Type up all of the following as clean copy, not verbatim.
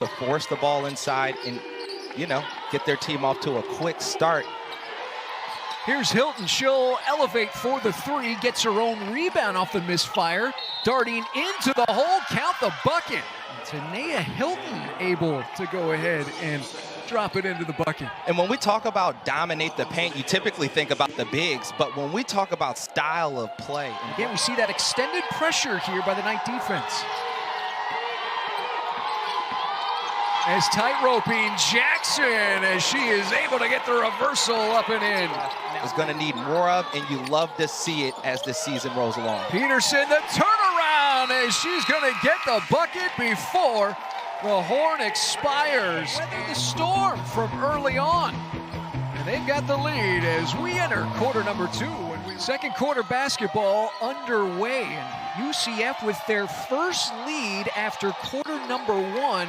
to force the ball inside and, you know, get their team off to a quick start. Hilton. She'll elevate for the three, gets her own rebound off the misfire, darting into the hole, count the bucket. Tanea Hilton able to go ahead and drop it into the bucket. And when we talk about dominate the paint, you typically think about the bigs, but when we talk about style of play. Again, we see that extended pressure here by the Knight defense. As tight-roping Jackson, as she is able to get the reversal up and in. Is going to need more of, and you love to see it as the season rolls along. Peterson, the turnaround, as she's going to get the bucket before the horn expires. Weather the storm from early on. And they've got the lead as we enter quarter number 2. Second quarter basketball underway. And UCF with their first lead after quarter number 1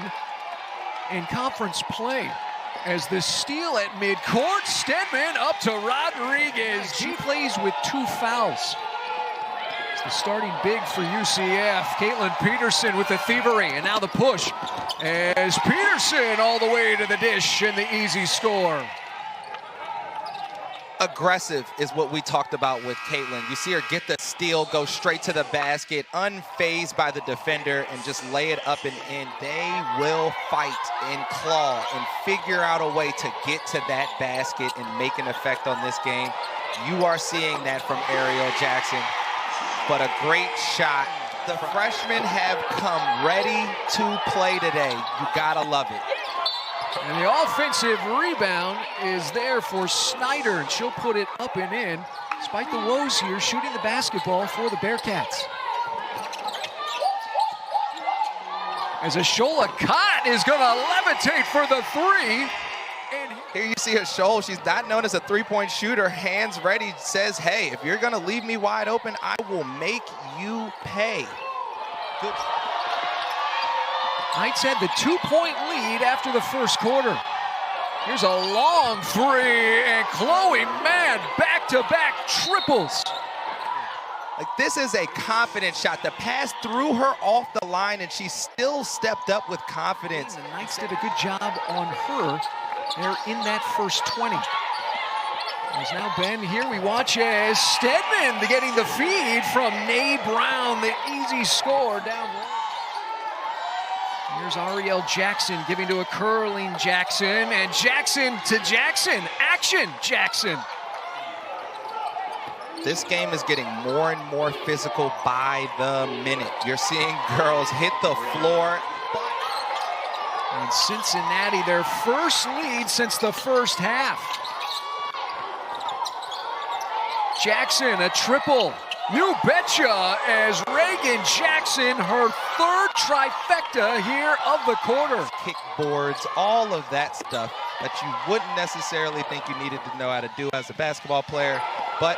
in conference play. As the steal at midcourt, Stedman up to Rodriguez. She plays with 2 fouls. It's the starting big for UCF. Caitlin Peterson with the thievery, and now the push. As Peterson all the way to the dish and the easy score. Aggressive is what we talked about with Caitlin. You see her get the steal, go straight to the basket, unfazed by the defender, and just lay it up and in. They will fight and claw and figure out a way to get to that basket and make an effect on this game. You are seeing that from Ariel Jackson, but a great shot. The freshmen have come ready to play today. You gotta love it. And the offensive rebound is there for Snyder, and she'll put it up and in, despite the woes here, shooting the basketball for the Bearcats. As Ashola Cott is going to levitate for the three. And here you see Ashola, she's not known as a three-point shooter, hands ready, says, hey, if you're going to leave me wide open, I will make you pay. Good. Knights had the 2-point lead after the first quarter. Here's a long three, and Chloe Mann back-to-back triples. Like, this is a confident shot. The pass threw her off the line, and she still stepped up with confidence. The Knights did a good job on her there in that first 20. As now Ben here, we watch as Stedman getting the feed from Nay Brown, the easy score down low. Here's Ariel Jackson giving to a curling Jackson, and Jackson to Jackson. Action, Jackson. This game is getting more and more physical by the minute. You're seeing girls hit the floor. And Cincinnati, their first lead since the first half. Jackson, a triple. You betcha, as Reagan Jackson, her third trifecta here of the quarter. Kickboards, all of that stuff that you wouldn't necessarily think you needed to know how to do as a basketball player, but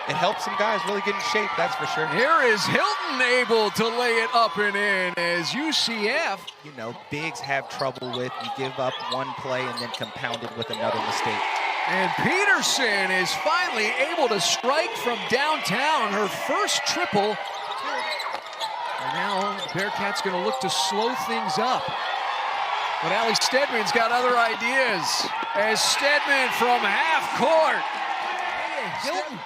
it helps some guys really get in shape, that's for sure. Here is Hilton able to lay it up and in as UCF. You know, bigs have trouble with, you give up one play and then compound it with another mistake. And Peterson is finally able to strike from downtown, her first triple. And now the Bearcats going to look to slow things up. But Allie Stedman's got other ideas. As Stedman from half court. Hilton.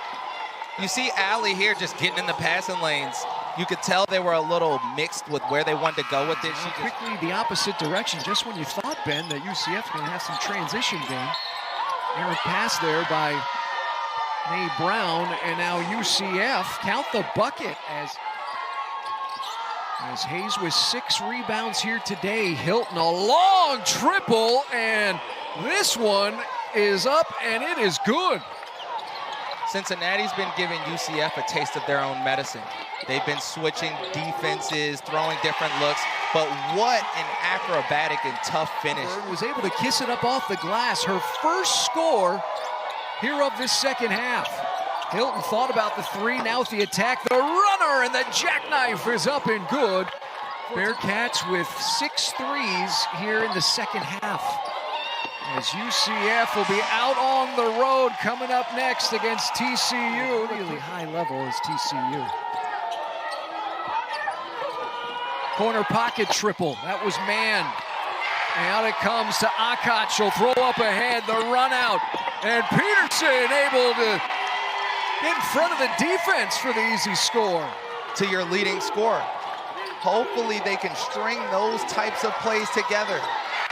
You see Allie here just getting in the passing lanes. You could tell they were a little mixed with where they wanted to go with it. She quickly the opposite direction, just when you thought, Ben, that UCF's going to have some transition game. Errant pass there by Nay Brown, and now UCF count the bucket as Hayes with 6 rebounds here today. Hilton, a long triple, and this one is up, and it is good. Cincinnati's been giving UCF a taste of their own medicine. They've been switching defenses, throwing different looks, but what an acrobatic and tough finish. Was able to kiss it up off the glass. Her first score here of this second half. Hilton thought about the three, now with the attack. The runner and the jackknife is up and good. Bearcats with 6 threes here in the second half. As UCF will be out on the road coming up next against TCU. Really high level is TCU. Corner pocket triple. That was Mann. And out it comes to Akot. She'll throw up ahead, the run out. And Peterson able to get in front of the defense for the easy score. To your leading scorer. Hopefully they can string those types of plays together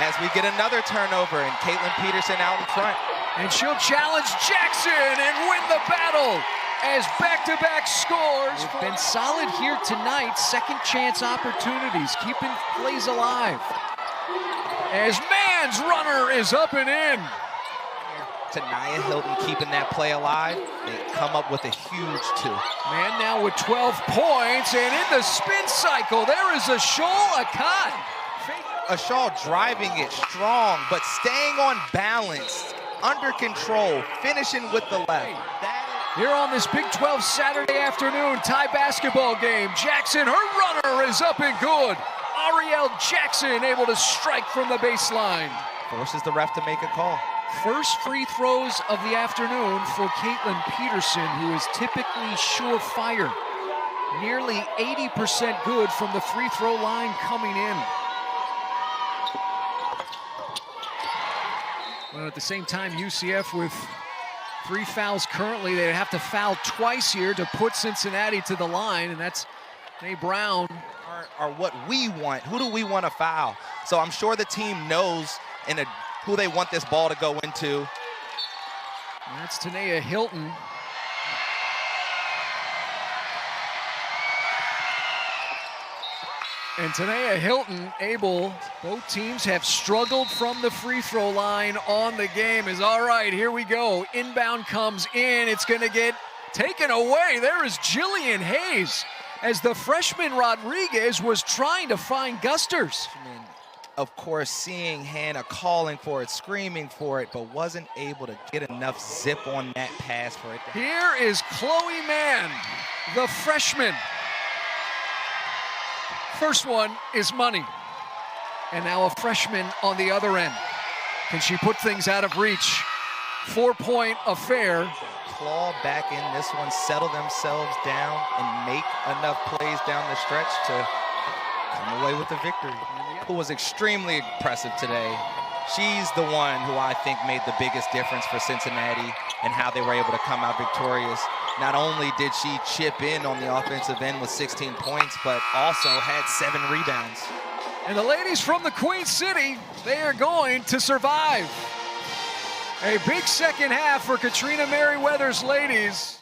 as we get another turnover and Caitlin Peterson out in front. And she'll challenge Jackson and win the battle as back-to-back scores. They've been solid here tonight. Second chance opportunities, keeping plays alive. As Mann's runner is up and in. Tanaya Hilton keeping that play alive. They come up with a huge 2. Mann now with 12 points, and in the spin cycle, there is Akot. Ashall driving it strong, but staying on balance, under control, finishing with the left. Here on this Big 12 Saturday afternoon tie basketball game, Jackson, her runner is up and good. Ariel Jackson able to strike from the baseline. Forces the ref to make a call. First free throws of the afternoon for Caitlin Peterson, who is typically surefire. Nearly 80% good from the free throw line coming in. Well, at the same time, UCF with 3 fouls currently. They have to foul twice here to put Cincinnati to the line, and that's Nay Brown. Are what we want. Who do we want to foul? So I'm sure the team knows who they want this ball to go into. And that's Tanaya Hilton. And Tanaya Hilton able, both teams have struggled from the free throw line on the game. Is all right, here we go. Inbound comes in, it's gonna get taken away. There is Jillian Hayes as the freshman Rodriguez was trying to find Gusters. Of course, seeing Hannah calling for it, screaming for it, but wasn't able to get enough zip on that pass for it. Here is Chloe Mann, the freshman. First one is money. And now a freshman on the other end. Can she put things out of reach? 4-point affair. Claw back in this one, settle themselves down, and make enough plays down the stretch to come away with the victory. Who was extremely impressive today. She's the one who I think made the biggest difference for Cincinnati and how they were able to come out victorious. Not only did she chip in on the offensive end with 16 points, but also had 7 rebounds. And the ladies from the Queen City, they are going to survive. A big second half for Katrina Merriweather's ladies.